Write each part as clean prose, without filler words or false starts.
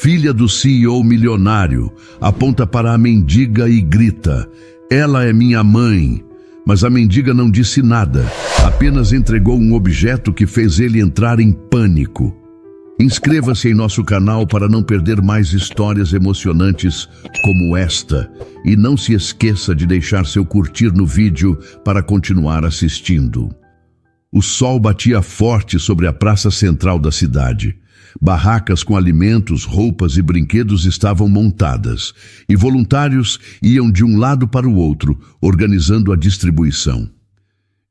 filha do CEO milionário, aponta para a mendiga e grita: "Ela é minha mãe." Mas a mendiga não disse nada, apenas entregou um objeto que fez ele entrar em pânico. Inscreva-se em nosso canal para não perder mais histórias emocionantes como esta. E não se esqueça de deixar seu curtir no vídeo para continuar assistindo. O sol batia forte sobre a praça central da cidade. Barracas com alimentos, roupas e brinquedos estavam montadas, e voluntários iam de um lado para o outro, organizando a distribuição.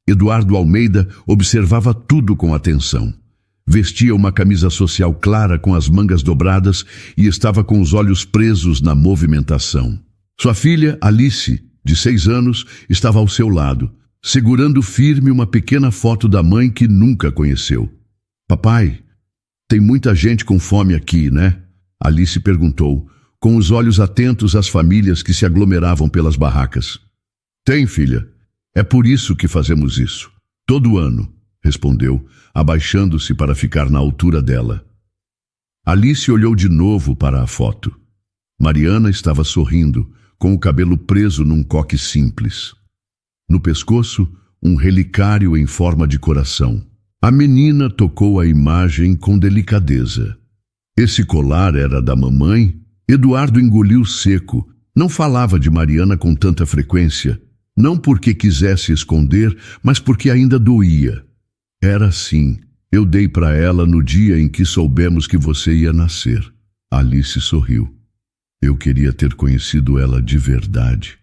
Eduardo Almeida observava tudo com atenção. Vestia uma camisa social clara com as mangas dobradas e estava com os olhos presos na movimentação. Sua filha, Alice, de 6 anos, estava ao seu lado, segurando firme uma pequena foto da mãe que nunca conheceu. "Papai, tem muita gente com fome aqui, né?" Alice perguntou, com os olhos atentos às famílias que se aglomeravam pelas barracas. "Tem, filha. É por isso que fazemos isso. Todo ano", respondeu, abaixando-se para ficar na altura dela. Alice olhou de novo para a foto. Mariana estava sorrindo, com o cabelo preso num coque simples. No pescoço, um relicário em forma de coração. A menina tocou a imagem com delicadeza. Esse colar era da mamãe? Eduardo engoliu seco. Não falava de Mariana com tanta frequência. Não porque quisesse esconder, mas porque ainda doía. "Era assim. Eu dei para ela no dia em que soubemos que você ia nascer." Alice sorriu. "Eu queria ter conhecido ela de verdade.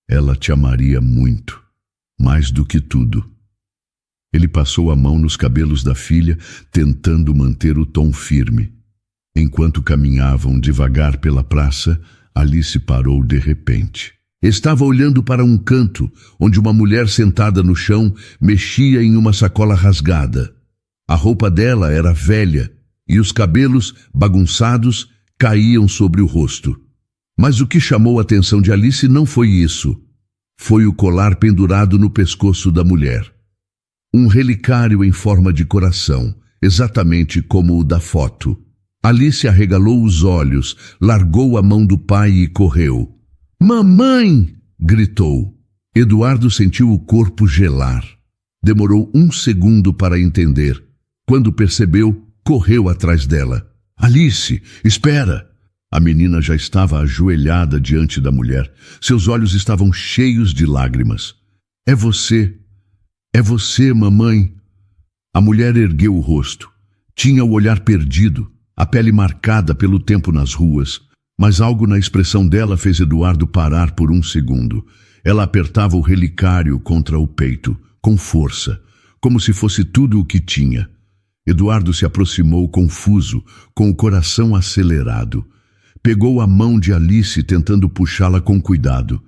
Ela te amaria muito, mais do que tudo." Ele passou a mão nos cabelos da filha, tentando manter o tom firme. Enquanto caminhavam devagar pela praça, Alice parou de repente. Estava olhando para um canto, onde uma mulher sentada no chão mexia em uma sacola rasgada. A roupa dela era velha e os cabelos, bagunçados, caíam sobre o rosto. Mas o que chamou a atenção de Alice não foi isso. Foi o colar pendurado no pescoço da mulher. Um relicário em forma de coração, exatamente como o da foto. Alice arregalou os olhos, largou a mão do pai e correu. "Mamãe!" gritou. Eduardo sentiu o corpo gelar. Demorou 1 segundo para entender. Quando percebeu, correu atrás dela. "Alice, espera!" A menina já estava ajoelhada diante da mulher. Seus olhos estavam cheios de lágrimas. "É você! É você, mamãe!" A mulher ergueu o rosto. Tinha o olhar perdido, a pele marcada pelo tempo nas ruas. Mas algo na expressão dela fez Eduardo parar por 1 segundo. Ela apertava o relicário contra o peito, com força, como se fosse tudo o que tinha. Eduardo se aproximou confuso, com o coração acelerado. Pegou a mão de Alice, tentando puxá-la com cuidado.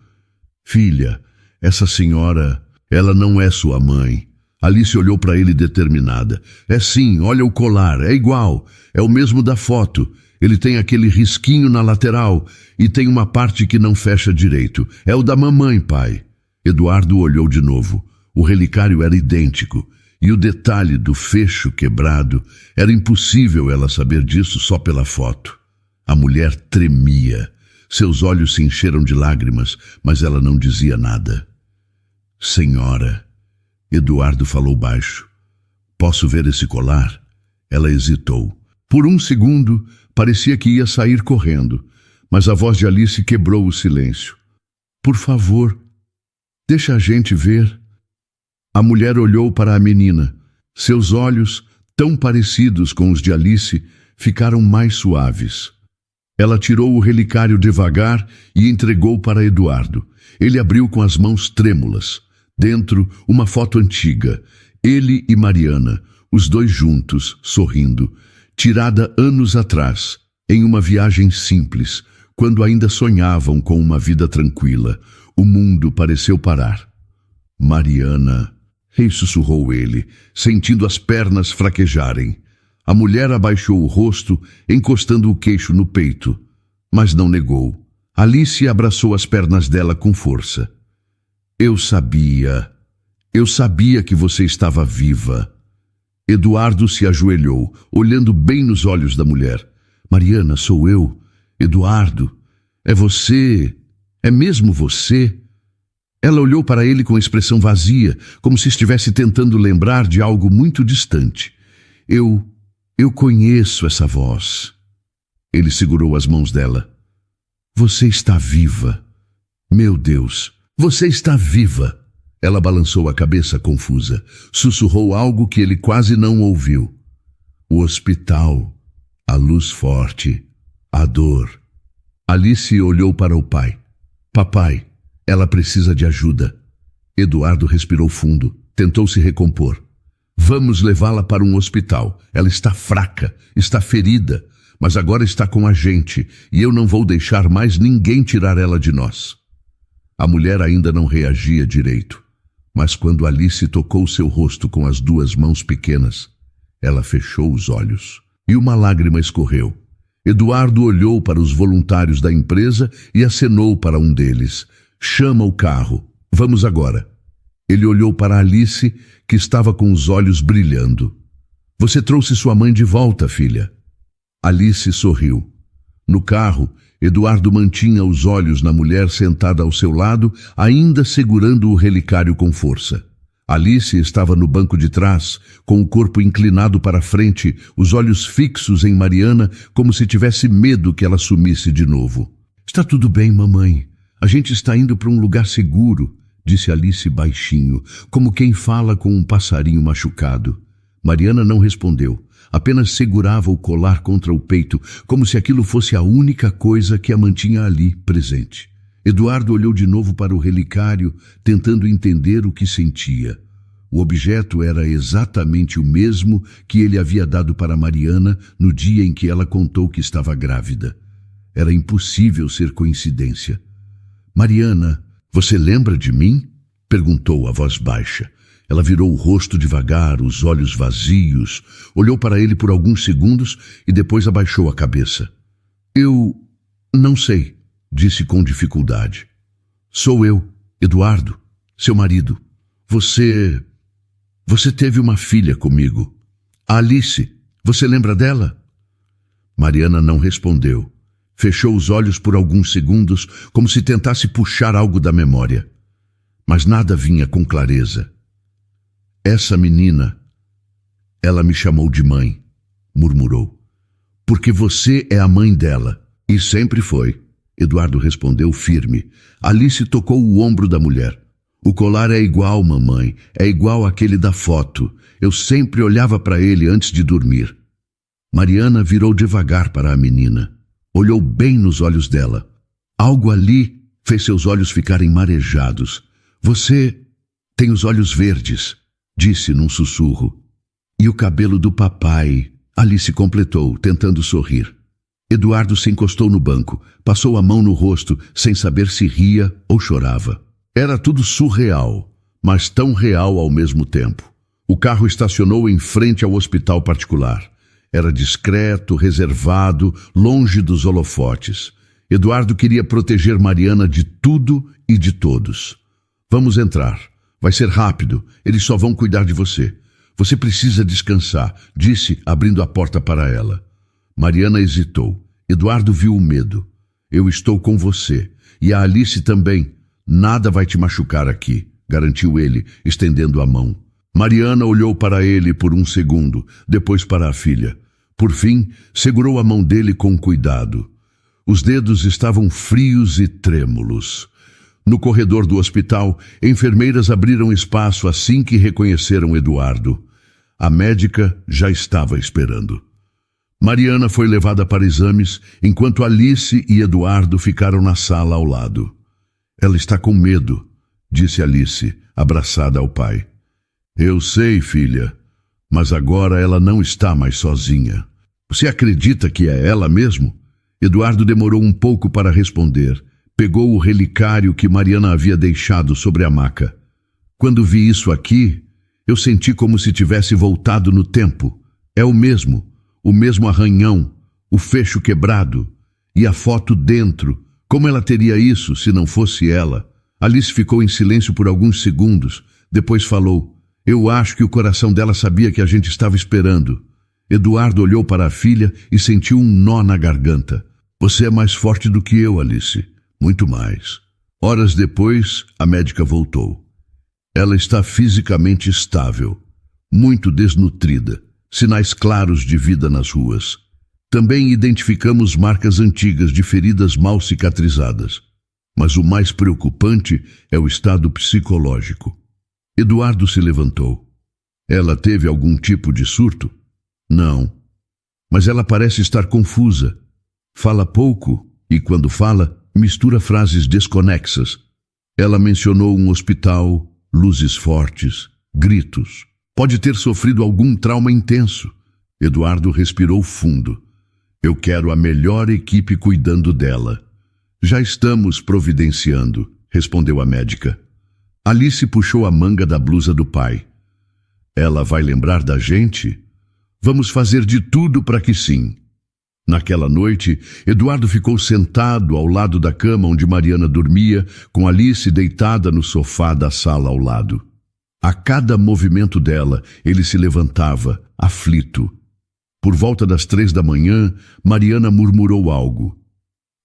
"Filha, essa senhora, ela não é sua mãe." Alice olhou para ele determinada. "É sim, olha o colar, é igual, é o mesmo da foto. Ele tem aquele risquinho na lateral e tem uma parte que não fecha direito. É o da mamãe, pai." Eduardo olhou de novo. O relicário era idêntico. E o detalhe do fecho quebrado, era impossível ela saber disso só pela foto. A mulher tremia. Seus olhos se encheram de lágrimas, mas ela não dizia nada. "Senhora," Eduardo falou baixo, "posso ver esse colar?" Ela hesitou. Por 1 segundo, parecia que ia sair correndo, mas a voz de Alice quebrou o silêncio. "Por favor, deixa a gente ver." A mulher olhou para a menina. Seus olhos, tão parecidos com os de Alice, ficaram mais suaves. Ela tirou o relicário devagar e entregou para Eduardo. Ele abriu com as mãos trêmulas. Dentro, uma foto antiga. Ele e Mariana, os dois juntos, sorrindo. Tirada anos atrás, em uma viagem simples, quando ainda sonhavam com uma vida tranquila. O mundo pareceu parar. "Mariana", sussurrou ele, sentindo as pernas fraquejarem. A mulher abaixou o rosto, encostando o queixo no peito, mas não negou. Alice abraçou as pernas dela com força. Eu sabia que você estava viva." Eduardo se ajoelhou, olhando bem nos olhos da mulher. Mariana, sou eu. Eduardo, é você? É mesmo você? Ela olhou para ele com expressão vazia, como se estivesse tentando lembrar de algo muito distante. Eu conheço essa voz. Ele segurou as mãos dela. Você está viva. Meu Deus, você está viva. Ela balançou a cabeça confusa. Sussurrou algo que ele quase não ouviu. O hospital, a luz forte, a dor. Alice olhou para o pai. Papai, ela precisa de ajuda. Eduardo respirou fundo, tentou se recompor. Vamos levá-la para um hospital. Ela está fraca, está ferida, mas agora está com a gente e eu não vou deixar mais ninguém tirar ela de nós. A mulher ainda não reagia direito, mas quando Alice tocou seu rosto com as duas mãos pequenas, ela fechou os olhos e uma lágrima escorreu. Eduardo olhou para os voluntários da empresa e acenou para um deles. Chama o carro. Vamos agora. Ele olhou para Alice, que estava com os olhos brilhando. Você trouxe sua mãe de volta, filha. Alice sorriu. No carro, Eduardo mantinha os olhos na mulher sentada ao seu lado, ainda segurando o relicário com força. Alice estava no banco de trás, com o corpo inclinado para frente, os olhos fixos em Mariana, como se tivesse medo que ela sumisse de novo. Está tudo bem, mamãe. A gente está indo para um lugar seguro, disse Alice baixinho, como quem fala com um passarinho machucado. Mariana não respondeu, apenas segurava o colar contra o peito, como se aquilo fosse a única coisa que a mantinha ali, presente. Eduardo olhou de novo para o relicário, tentando entender o que sentia. O objeto era exatamente o mesmo que ele havia dado para Mariana no dia em que ela contou que estava grávida. Era impossível ser coincidência. Mariana, você lembra de mim? Perguntou a voz baixa. Ela virou o rosto devagar, os olhos vazios, olhou para ele por alguns segundos e depois abaixou a cabeça. Eu não sei, disse com dificuldade. Sou eu, Eduardo, seu marido. Você teve uma filha comigo. A Alice, você lembra dela? Mariana não respondeu. Fechou os olhos por alguns segundos, como se tentasse puxar algo da memória. Mas nada vinha com clareza. Essa menina, ela me chamou de mãe, murmurou. Porque você é a mãe dela. E sempre foi. Eduardo respondeu firme. Alice tocou o ombro da mulher. O colar é igual, mamãe. É igual àquele da foto. Eu sempre olhava para ele antes de dormir. Mariana virou devagar para a menina. Olhou bem nos olhos dela. Algo ali fez seus olhos ficarem marejados. Você tem os olhos verdes, disse num sussurro. E o cabelo do papai, Alice completou, tentando sorrir. Eduardo se encostou no banco, passou a mão no rosto, sem saber se ria ou chorava. Era tudo surreal, mas tão real ao mesmo tempo. O carro estacionou em frente ao hospital particular. Era discreto, reservado, longe dos holofotes. Eduardo queria proteger Mariana de tudo e de todos. Vamos entrar. Vai ser rápido. Eles só vão cuidar de você. Você precisa descansar, disse, abrindo a porta para ela. Mariana hesitou. Eduardo viu o medo. Eu estou com você. E a Alice também. Nada vai te machucar aqui, garantiu ele, estendendo a mão. Mariana olhou para ele por um segundo, depois para a filha. Por fim, segurou a mão dele com cuidado. Os dedos estavam frios e trêmulos. No corredor do hospital, enfermeiras abriram espaço assim que reconheceram Eduardo. A médica já estava esperando. Mariana foi levada para exames, enquanto Alice e Eduardo ficaram na sala ao lado. Ela está com medo, disse Alice, abraçada ao pai. Eu sei, filha, mas agora ela não está mais sozinha. Você acredita que é ela mesmo? Eduardo demorou um pouco para responder. Pegou o relicário que Mariana havia deixado sobre a maca. Quando vi isso aqui, eu senti como se tivesse voltado no tempo. É o mesmo arranhão, o fecho quebrado e a foto dentro. Como ela teria isso se não fosse ela? Alice ficou em silêncio por alguns segundos. Depois falou, eu acho que o coração dela sabia que a gente estava esperando. Eduardo olhou para a filha e sentiu um nó na garganta. Você é mais forte do que eu, Alice. Muito mais. Horas depois, a médica voltou. Ela está fisicamente estável, muito desnutrida, sinais claros de vida nas ruas. Também identificamos marcas antigas de feridas mal cicatrizadas. Mas o mais preocupante é o estado psicológico. Eduardo se levantou. Ela teve algum tipo de surto? Não. Mas ela parece estar confusa. Fala pouco e, quando fala, mistura frases desconexas. Ela mencionou um hospital, luzes fortes, gritos. Pode ter sofrido algum trauma intenso. Eduardo respirou fundo. Eu quero a melhor equipe cuidando dela. Já estamos providenciando, respondeu a médica. Alice puxou a manga da blusa do pai. Ela vai lembrar da gente? Vamos fazer de tudo para que sim. Naquela noite, Eduardo ficou sentado ao lado da cama onde Mariana dormia, com Alice deitada no sofá da sala ao lado. A cada movimento dela, ele se levantava, aflito. Por volta das 3 da manhã, Mariana murmurou algo.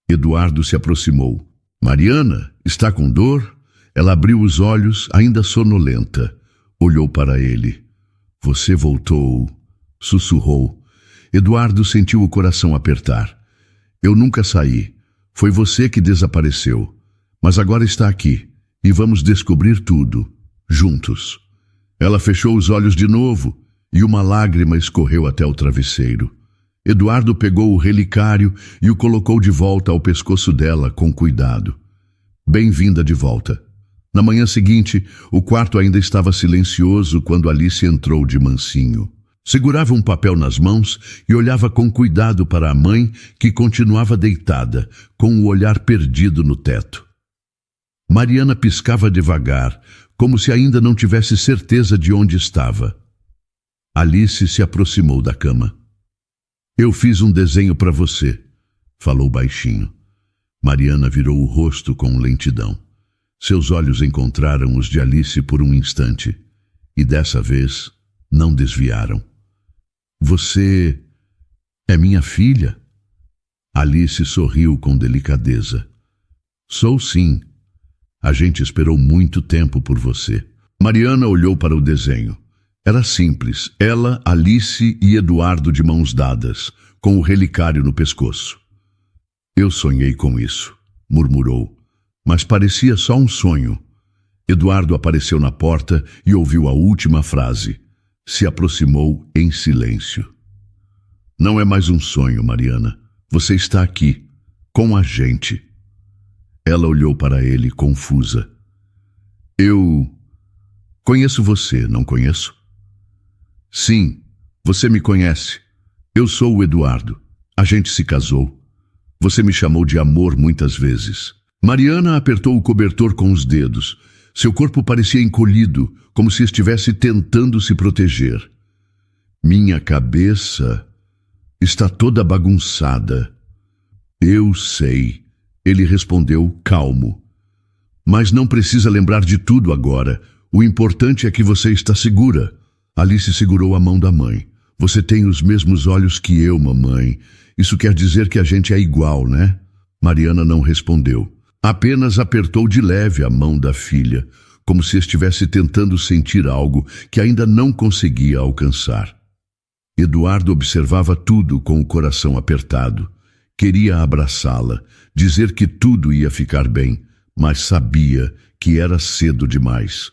Eduardo se aproximou. Mariana, está com dor? Ela abriu os olhos, ainda sonolenta. Olhou para ele. Você voltou, sussurrou. Eduardo sentiu o coração apertar. Eu nunca saí. Foi você que desapareceu. Mas agora está aqui. E vamos descobrir tudo. Juntos. Ela fechou os olhos de novo e uma lágrima escorreu até o travesseiro. Eduardo pegou o relicário e o colocou de volta ao pescoço dela com cuidado. Bem-vinda de volta. Na manhã seguinte, o quarto ainda estava silencioso quando Alice entrou de mansinho. Segurava um papel nas mãos e olhava com cuidado para a mãe, que continuava deitada, com o olhar perdido no teto. Mariana piscava devagar, como se ainda não tivesse certeza de onde estava. Alice se aproximou da cama. Eu fiz um desenho para você, falou baixinho. Mariana virou o rosto com lentidão. Seus olhos encontraram os de Alice por um instante, e dessa vez não desviaram. Você é minha filha? Alice sorriu com delicadeza. Sou sim. A gente esperou muito tempo por você. Mariana olhou para o desenho. Era simples, ela, Alice e Eduardo de mãos dadas, com o relicário no pescoço. Eu sonhei com isso, murmurou, mas parecia só um sonho. Eduardo apareceu na porta e ouviu a última frase. Se aproximou em silêncio. Não é mais um sonho, Mariana. Você está aqui, com a gente. Ela olhou para ele, confusa. Eu conheço você, não conheço? Sim, você me conhece. Eu sou o Eduardo. A gente se casou. Você me chamou de amor muitas vezes. Mariana apertou o cobertor com os dedos. Seu corpo parecia encolhido, como se estivesse tentando se proteger. Minha cabeça está toda bagunçada. Eu sei, ele respondeu calmo. Mas não precisa lembrar de tudo agora. O importante é que você está segura. Alice segurou a mão da mãe. Você tem os mesmos olhos que eu, mamãe. Isso quer dizer que a gente é igual, né? Mariana não respondeu. Apenas apertou de leve a mão da filha, como se estivesse tentando sentir algo que ainda não conseguia alcançar. Eduardo observava tudo com o coração apertado. Queria abraçá-la, dizer que tudo ia ficar bem, mas sabia que era cedo demais.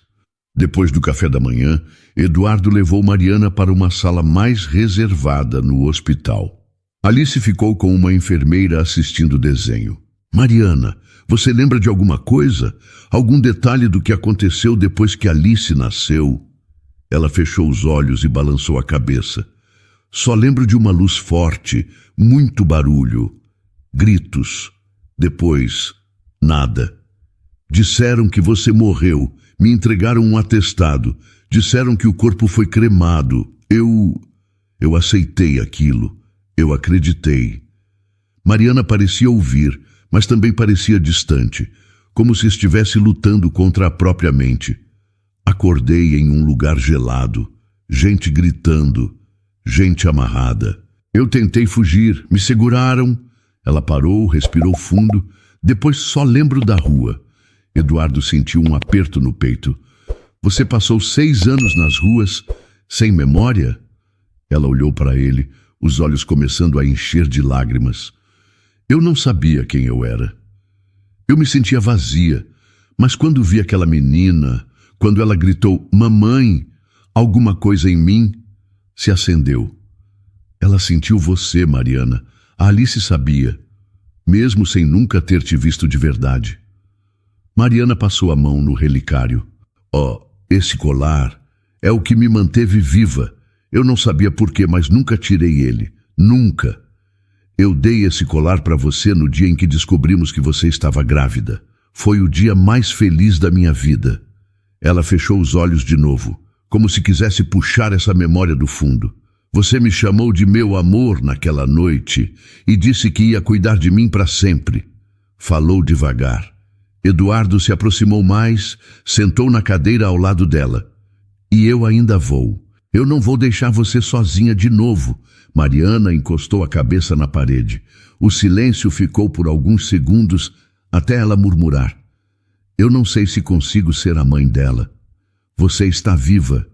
Depois do café da manhã, Eduardo levou Mariana para uma sala mais reservada no hospital. Alice ficou com uma enfermeira assistindo o desenho. Mariana, você lembra de alguma coisa? Algum detalhe do que aconteceu depois que Alice nasceu? Ela fechou os olhos e balançou a cabeça. Só lembro de uma luz forte, muito barulho, gritos. Depois, nada. Disseram que você morreu, me entregaram um atestado, disseram que o corpo foi cremado. Eu aceitei aquilo, eu acreditei. Mariana parecia ouvir, mas também parecia distante, como se estivesse lutando contra a própria mente. Acordei em um lugar gelado, gente gritando. Gente amarrada. Eu tentei fugir, me seguraram. Ela parou, respirou fundo. Depois só lembro da rua. Eduardo sentiu um aperto no peito. Você passou 6 anos nas ruas, sem memória? Ela olhou para ele, os olhos começando a encher de lágrimas. Eu não sabia quem eu era. Eu me sentia vazia, mas quando vi aquela menina, quando ela gritou, mamãe, alguma coisa em mim se acendeu. Ela sentiu você, Mariana. A Alice sabia, mesmo sem nunca ter te visto de verdade. Mariana passou a mão no relicário. Esse colar é o que me manteve viva. Eu não sabia por quê, mas nunca tirei ele. Nunca. Eu dei esse colar para você no dia em que descobrimos que você estava grávida. Foi o dia mais feliz da minha vida. Ela fechou os olhos de novo, como se quisesse puxar essa memória do fundo. Você me chamou de meu amor naquela noite e disse que ia cuidar de mim para sempre. Falou devagar. Eduardo se aproximou mais, sentou na cadeira ao lado dela. E eu ainda vou. Eu não vou deixar você sozinha de novo. Mariana encostou a cabeça na parede. O silêncio ficou por alguns segundos até ela murmurar. Eu não sei se consigo ser a mãe dela. Você está viva.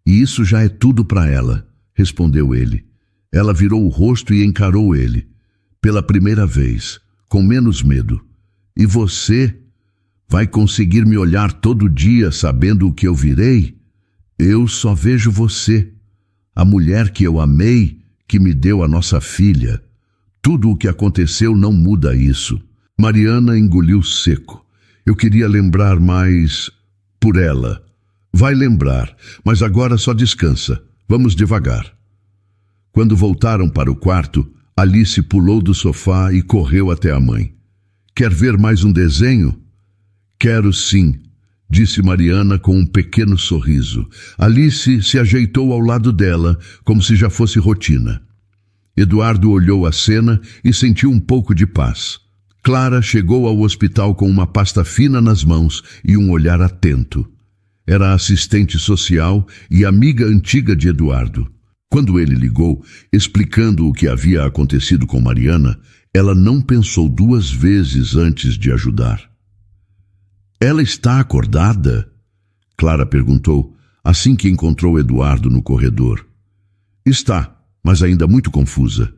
E isso já é tudo para ela, respondeu ele. Ela virou o rosto e encarou ele. Pela primeira vez, com menos medo. E você vai conseguir me olhar todo dia sabendo o que eu virei? Eu só vejo você, a mulher que eu amei, que me deu a nossa filha. Tudo o que aconteceu não muda isso. Mariana engoliu seco. Eu queria lembrar mais por ela. Vai lembrar, mas agora só descansa. Vamos devagar. Quando voltaram para o quarto, Alice pulou do sofá e correu até a mãe. Quer ver mais um desenho? Quero sim, disse Mariana com um pequeno sorriso. Alice se ajeitou ao lado dela, como se já fosse rotina. Eduardo olhou a cena e sentiu um pouco de paz. Clara chegou ao hospital com uma pasta fina nas mãos e um olhar atento. Era assistente social e amiga antiga de Eduardo. Quando ele ligou, explicando o que havia acontecido com Mariana, ela não pensou 2 vezes antes de ajudar. Ela está acordada? Clara perguntou, assim que encontrou Eduardo no corredor. Está, mas ainda muito confusa.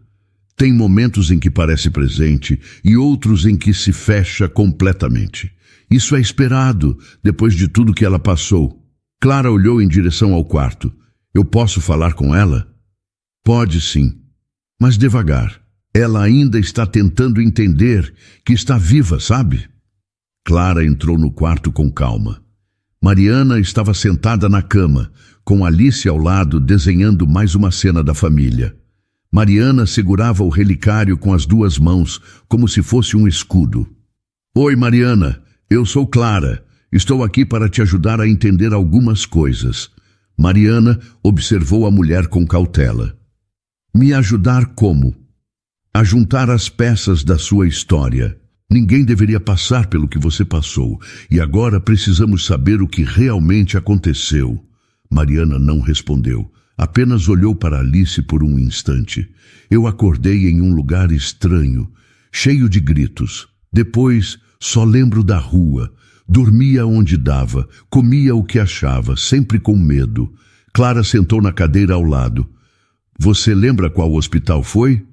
Tem momentos em que parece presente e outros em que se fecha completamente. Isso é esperado, depois de tudo que ela passou. Clara olhou em direção ao quarto. Eu posso falar com ela? Pode sim, mas devagar. Ela ainda está tentando entender que está viva, sabe? Clara entrou no quarto com calma. Mariana estava sentada na cama, com Alice ao lado desenhando mais uma cena da família. Mariana segurava o relicário com as 2 mãos, como se fosse um escudo. Oi, Mariana, eu sou Clara. Estou aqui para te ajudar a entender algumas coisas. Mariana observou a mulher com cautela. Me ajudar como? A juntar as peças da sua história. Ninguém deveria passar pelo que você passou, e agora precisamos saber o que realmente aconteceu. Mariana não respondeu, apenas olhou para Alice por um instante. Eu acordei em um lugar estranho, cheio de gritos. Depois, só lembro da rua. Dormia onde dava, comia o que achava, sempre com medo. Clara sentou na cadeira ao lado. Você lembra qual hospital foi?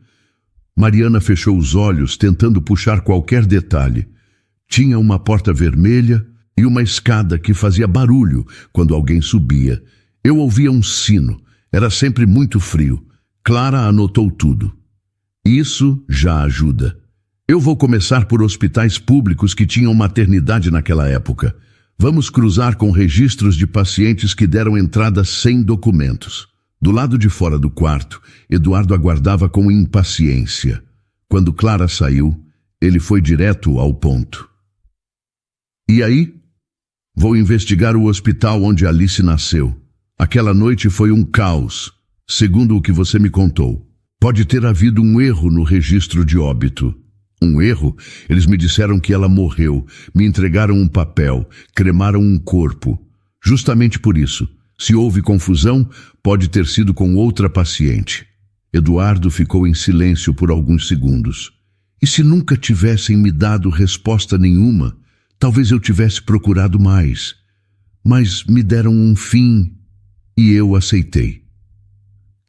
Mariana fechou os olhos, tentando puxar qualquer detalhe. Tinha uma porta vermelha e uma escada que fazia barulho quando alguém subia. Eu ouvia um sino. Era sempre muito frio. Clara anotou tudo. Isso já ajuda. Eu vou começar por hospitais públicos que tinham maternidade naquela época. Vamos cruzar com registros de pacientes que deram entrada sem documentos. Do lado de fora do quarto, Eduardo aguardava com impaciência. Quando Clara saiu, ele foi direto ao ponto. E aí? Vou investigar o hospital onde Alice nasceu. Aquela noite foi um caos, segundo o que você me contou. Pode ter havido um erro no registro de óbito. Um erro? Eles me disseram que ela morreu, me entregaram um papel, cremaram um corpo. Justamente por isso. Se houve confusão, pode ter sido com outra paciente. Eduardo ficou em silêncio por alguns segundos. E se nunca tivessem me dado resposta nenhuma, talvez eu tivesse procurado mais. Mas me deram um fim e eu aceitei.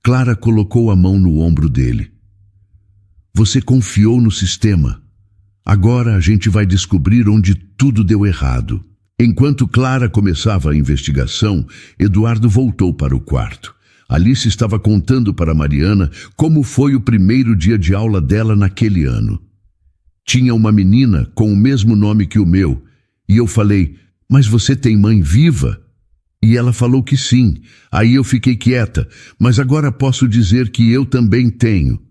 Clara colocou a mão no ombro dele. Você confiou no sistema. Agora a gente vai descobrir onde tudo deu errado. Enquanto Clara começava a investigação, Eduardo voltou para o quarto. Alice estava contando para Mariana como foi o primeiro dia de aula dela naquele ano. Tinha uma menina com o mesmo nome que o meu, e eu falei, mas você tem mãe viva? E ela falou que sim. Aí eu fiquei quieta, mas agora posso dizer que eu também tenho.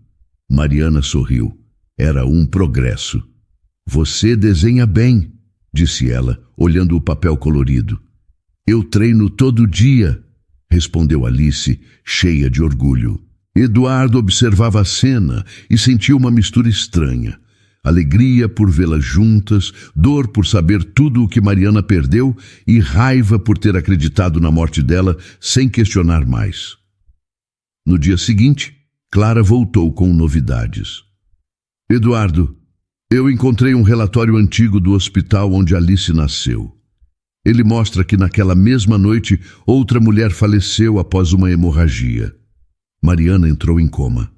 Mariana sorriu. Era um progresso. Você desenha bem, disse ela, olhando o papel colorido. Eu treino todo dia, respondeu Alice, cheia de orgulho. Eduardo observava a cena e sentia uma mistura estranha. Alegria por vê-las juntas, dor por saber tudo o que Mariana perdeu e raiva por ter acreditado na morte dela sem questionar mais. No dia seguinte, Clara voltou com novidades. Eduardo, eu encontrei um relatório antigo do hospital onde Alice nasceu. Ele mostra que naquela mesma noite outra mulher faleceu após uma hemorragia. Mariana entrou em coma.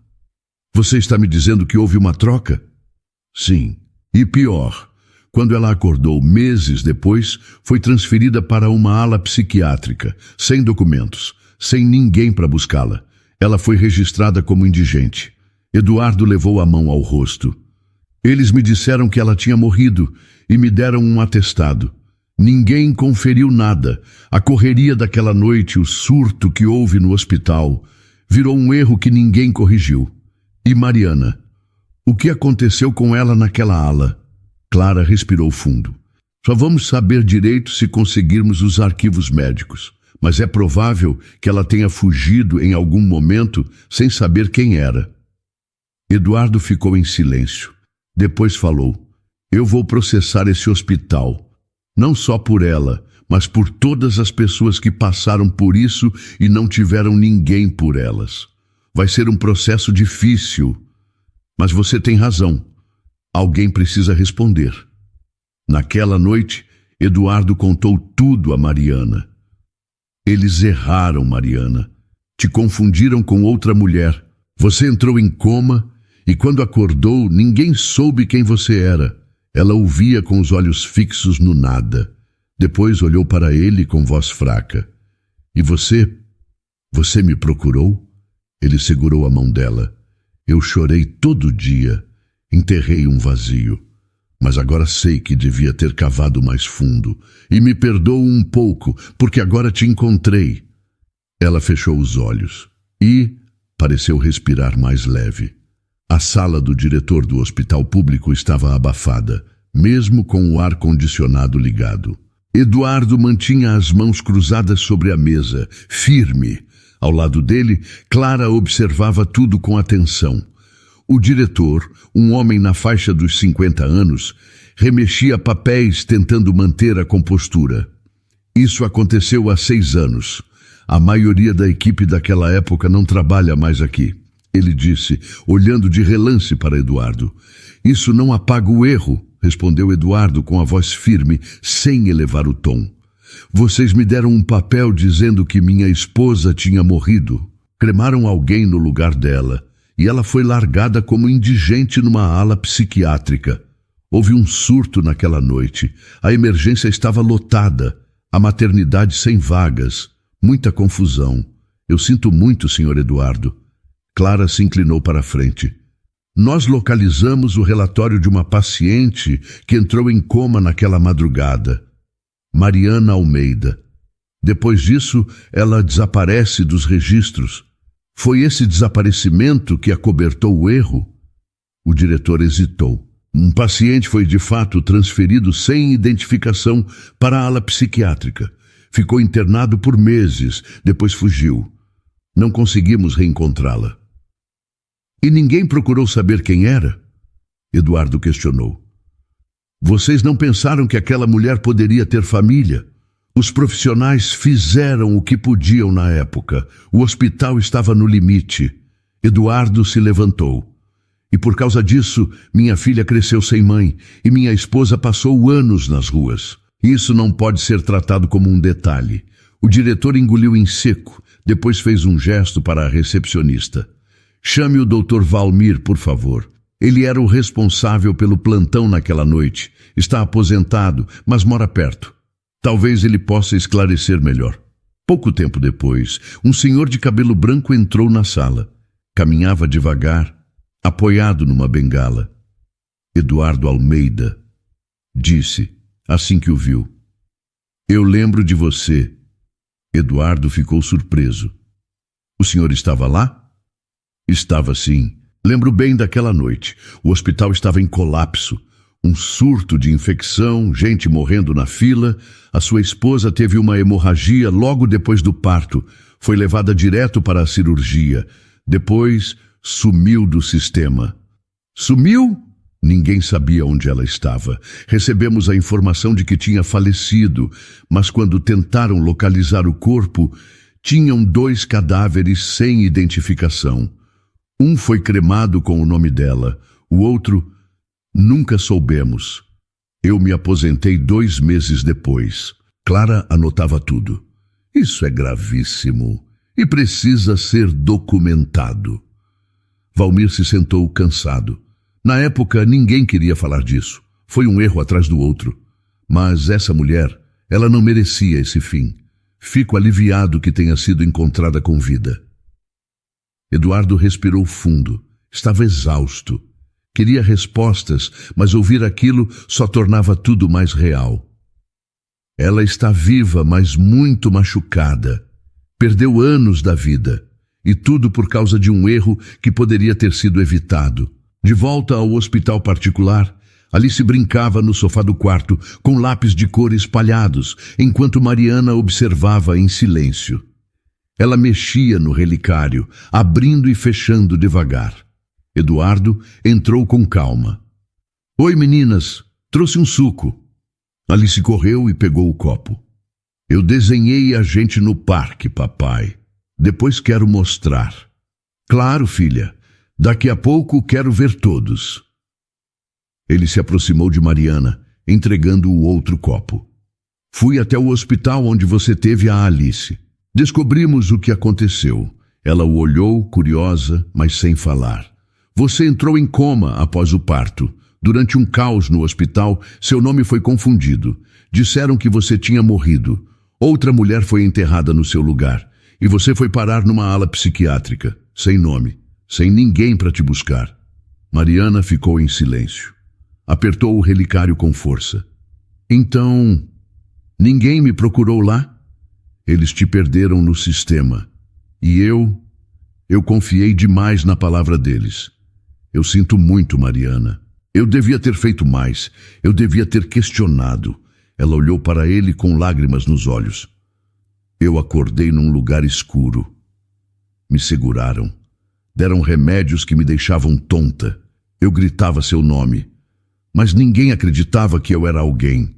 Você está me dizendo que houve uma troca? Sim. E pior, quando ela acordou meses depois, foi transferida para uma ala psiquiátrica, sem documentos, sem ninguém para buscá-la. Ela foi registrada como indigente. Eduardo levou a mão ao rosto. Eles me disseram que ela tinha morrido e me deram um atestado. Ninguém conferiu nada. A correria daquela noite, o surto que houve no hospital, virou um erro que ninguém corrigiu. E Mariana? O que aconteceu com ela naquela ala? Clara respirou fundo. Só vamos saber direito se conseguirmos os arquivos médicos, mas é provável que ela tenha fugido em algum momento sem saber quem era. Eduardo ficou em silêncio. Depois falou, eu vou processar esse hospital, não só por ela, mas por todas as pessoas que passaram por isso e não tiveram ninguém por elas. Vai ser um processo difícil, mas você tem razão. Alguém precisa responder. Naquela noite, Eduardo contou tudo a Mariana. Eles erraram, Mariana. Te confundiram com outra mulher. Você entrou em coma e quando acordou, ninguém soube quem você era. Ela o via com os olhos fixos no nada. Depois olhou para ele com voz fraca. E você? Você me procurou? Ele segurou a mão dela. Eu chorei todo dia. Enterrei um vazio. Mas agora sei que devia ter cavado mais fundo. E me perdoo um pouco, porque agora te encontrei. Ela fechou os olhos e pareceu respirar mais leve. A sala do diretor do hospital público estava abafada, mesmo com o ar-condicionado ligado. Eduardo mantinha as mãos cruzadas sobre a mesa, firme. Ao lado dele, Clara observava tudo com atenção. O diretor, um homem na faixa dos 50 anos, remexia papéis tentando manter a compostura. Isso aconteceu há 6 anos. A maioria da equipe daquela época não trabalha mais aqui. Ele disse, olhando de relance para Eduardo. Isso não apaga o erro, respondeu Eduardo com a voz firme, sem elevar o tom. Vocês me deram um papel dizendo que minha esposa tinha morrido. Cremaram alguém no lugar dela, e ela foi largada como indigente numa ala psiquiátrica. Houve um surto naquela noite. A emergência estava lotada, a maternidade sem vagas, muita confusão. Eu sinto muito, Sr. Eduardo. Clara se inclinou para a frente. Nós localizamos o relatório de uma paciente que entrou em coma naquela madrugada. Mariana Almeida. Depois disso, ela desaparece dos registros. Foi esse desaparecimento que acobertou o erro? O diretor hesitou. Um paciente foi de fato transferido sem identificação para a ala psiquiátrica. Ficou internado por meses, depois fugiu. Não conseguimos reencontrá-la. E ninguém procurou saber quem era? Eduardo questionou. Vocês não pensaram que aquela mulher poderia ter família? Os profissionais fizeram o que podiam na época. O hospital estava no limite. Eduardo se levantou. E por causa disso, minha filha cresceu sem mãe e minha esposa passou anos nas ruas. Isso não pode ser tratado como um detalhe. O diretor engoliu em seco, depois fez um gesto para a recepcionista. Chame o Dr. Valmir, por favor. Ele era o responsável pelo plantão naquela noite. Está aposentado, mas mora perto. Talvez ele possa esclarecer melhor. Pouco tempo depois, um senhor de cabelo branco entrou na sala. Caminhava devagar, apoiado numa bengala. Eduardo Almeida disse, assim que o viu. Eu lembro de você. Eduardo ficou surpreso. O senhor estava lá? Estava sim. Lembro bem daquela noite. O hospital estava em colapso. Um surto de infecção, gente morrendo na fila. A sua esposa teve uma hemorragia logo depois do parto. Foi levada direto para a cirurgia. Depois, sumiu do sistema. Sumiu? Ninguém sabia onde ela estava. Recebemos a informação de que tinha falecido, mas quando tentaram localizar o corpo, tinham 2 cadáveres sem identificação. Um foi cremado com o nome dela, o outro nunca soubemos. Eu me aposentei 2 meses depois. Clara anotava tudo. Isso é gravíssimo e precisa ser documentado. Valmir se sentou cansado. Na época, ninguém queria falar disso. Foi um erro atrás do outro. Mas essa mulher, ela não merecia esse fim. Fico aliviado que tenha sido encontrada com vida. Eduardo respirou fundo. Estava exausto. Queria respostas, mas ouvir aquilo só tornava tudo mais real. Ela está viva, mas muito machucada. Perdeu anos da vida. E tudo por causa de um erro que poderia ter sido evitado. De volta ao hospital particular, Alice brincava no sofá do quarto, com lápis de cor espalhados, enquanto Mariana observava em silêncio. Ela mexia no relicário, abrindo e fechando devagar. Eduardo entrou com calma. Oi, meninas, trouxe um suco. Alice correu e pegou o copo. Eu desenhei a gente no parque, papai. Depois quero mostrar. Claro, filha. Daqui a pouco quero ver todos. Ele se aproximou de Mariana, entregando o outro copo. Fui até o hospital onde você teve a Alice. Descobrimos o que aconteceu. Ela o olhou, curiosa, mas sem falar. Você entrou em coma após o parto. Durante um caos no hospital, seu nome foi confundido. Disseram que você tinha morrido. Outra mulher foi enterrada no seu lugar. E você foi parar numa ala psiquiátrica, sem nome. Sem ninguém para te buscar. Mariana ficou em silêncio. Apertou o relicário com força. Então, ninguém me procurou lá? Eles te perderam no sistema. E eu confiei demais na palavra deles. Eu sinto muito, Mariana. Eu devia ter feito mais. Eu devia ter questionado. Ela olhou para ele com lágrimas nos olhos. Eu acordei num lugar escuro. Me seguraram. Deram remédios que me deixavam tonta. Eu gritava seu nome. Mas ninguém acreditava que eu era alguém.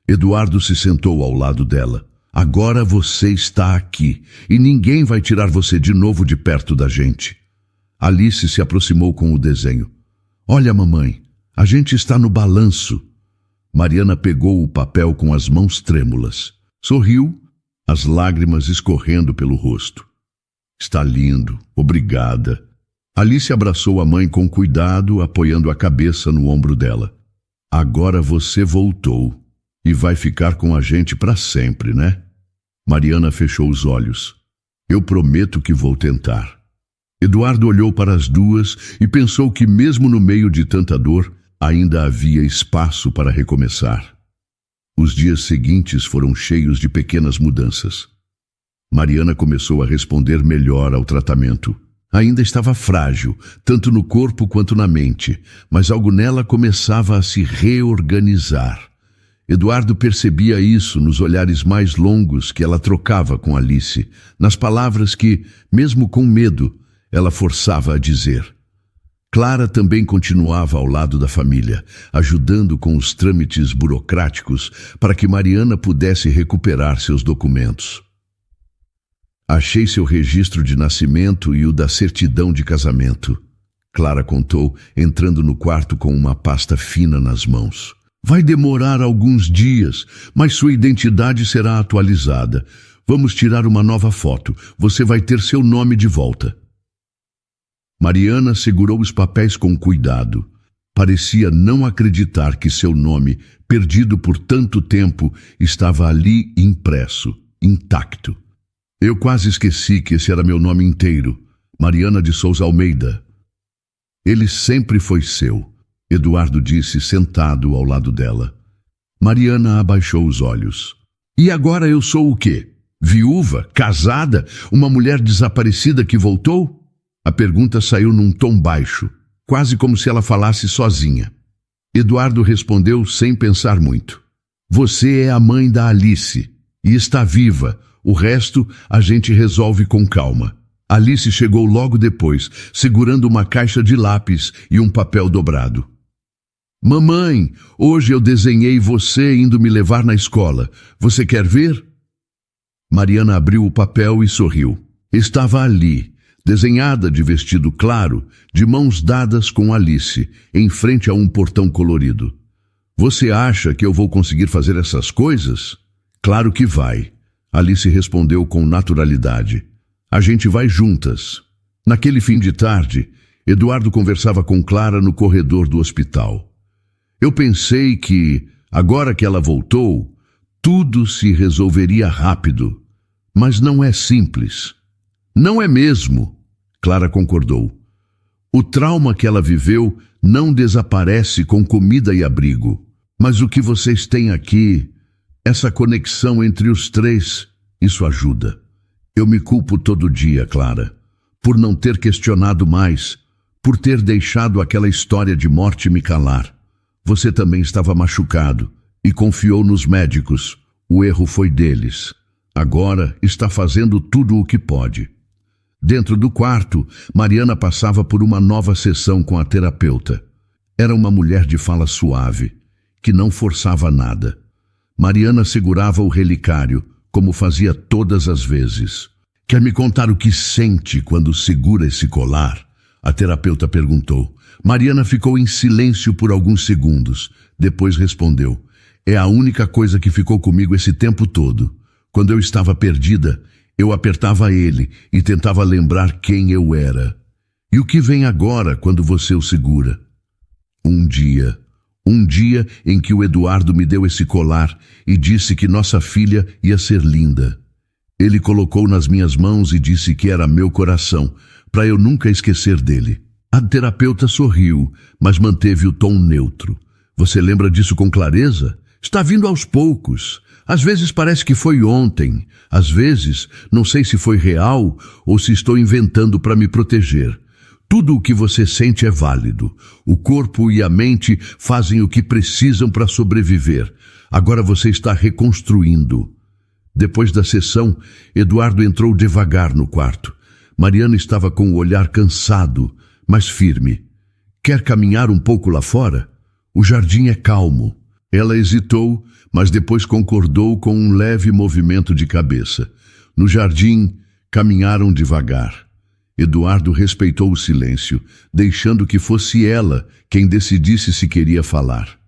Eduardo se sentou ao lado dela. Agora você está aqui, e ninguém vai tirar você de novo de perto da gente. Alice se aproximou com o desenho. Olha, mamãe, a gente está no balanço. Mariana pegou o papel com as mãos trêmulas. Sorriu, as lágrimas escorrendo pelo rosto. Está lindo, obrigada. Alice abraçou a mãe com cuidado, apoiando a cabeça no ombro dela. Agora você voltou e vai ficar com a gente para sempre, né? Mariana fechou os olhos. Eu prometo que vou tentar. Eduardo olhou para as duas e pensou que mesmo no meio de tanta dor, ainda havia espaço para recomeçar. Os dias seguintes foram cheios de pequenas mudanças. Mariana começou a responder melhor ao tratamento. Ainda estava frágil, tanto no corpo quanto na mente, mas algo nela começava a se reorganizar. Eduardo percebia isso nos olhares mais longos que ela trocava com Alice, nas palavras que, mesmo com medo, ela forçava a dizer. Clara também continuava ao lado da família, ajudando com os trâmites burocráticos para que Mariana pudesse recuperar seus documentos. Achei seu registro de nascimento e o da certidão de casamento, Clara contou, entrando no quarto com uma pasta fina nas mãos. Vai demorar alguns dias, mas sua identidade será atualizada. Vamos tirar uma nova foto. Você vai ter seu nome de volta. Mariana segurou os papéis com cuidado. Parecia não acreditar que seu nome, perdido por tanto tempo, estava ali impresso, intacto. Eu quase esqueci que esse era meu nome inteiro, Mariana de Souza Almeida. Ele sempre foi seu, Eduardo disse, sentado ao lado dela. Mariana abaixou os olhos. E agora eu sou o quê? Viúva? Casada? Uma mulher desaparecida que voltou? A pergunta saiu num tom baixo, quase como se ela falasse sozinha. Eduardo respondeu sem pensar muito. Você é a mãe da Alice e está viva. O resto a gente resolve com calma. Alice chegou logo depois, segurando uma caixa de lápis e um papel dobrado. Mamãe, hoje eu desenhei você indo me levar na escola. Você quer ver? Mariana abriu o papel e sorriu. Estava ali, desenhada de vestido claro, de mãos dadas com Alice, em frente a um portão colorido. Você acha que eu vou conseguir fazer essas coisas? Claro que vai. Alice respondeu com naturalidade. A gente vai juntas. Naquele fim de tarde, Eduardo conversava com Clara no corredor do hospital. Eu pensei que, agora que ela voltou, tudo se resolveria rápido. Mas não é simples. Não é mesmo, Clara concordou. O trauma que ela viveu não desaparece com comida e abrigo. Mas o que vocês têm aqui, essa conexão entre os três, isso ajuda. Eu me culpo todo dia, Clara, por não ter questionado mais, por ter deixado aquela história de morte me calar. Você também estava machucado e confiou nos médicos. O erro foi deles. Agora está fazendo tudo o que pode. Dentro do quarto, Mariana passava por uma nova sessão com a terapeuta. Era uma mulher de fala suave, que não forçava nada. Mariana segurava o relicário, como fazia todas as vezes. Quer me contar o que sente quando segura esse colar? A terapeuta perguntou. Mariana ficou em silêncio por alguns segundos. Depois respondeu. É a única coisa que ficou comigo esse tempo todo. Quando eu estava perdida, eu apertava ele e tentava lembrar quem eu era. E o que vem agora quando você o segura? Um dia em que o Eduardo me deu esse colar e disse que nossa filha ia ser linda. Ele colocou nas minhas mãos e disse que era meu coração, para eu nunca esquecer dele. A terapeuta sorriu, mas manteve o tom neutro. Você lembra disso com clareza? Está vindo aos poucos. Às vezes parece que foi ontem. Às vezes, não sei se foi real ou se estou inventando para me proteger. Tudo o que você sente é válido. O corpo e a mente fazem o que precisam para sobreviver. Agora você está reconstruindo. Depois da sessão, Eduardo entrou devagar no quarto. Mariana estava com o olhar cansado, mas firme. Quer caminhar um pouco lá fora? O jardim é calmo. Ela hesitou, mas depois concordou com um leve movimento de cabeça. No jardim, caminharam devagar. Eduardo respeitou o silêncio, deixando que fosse ela quem decidisse se queria falar.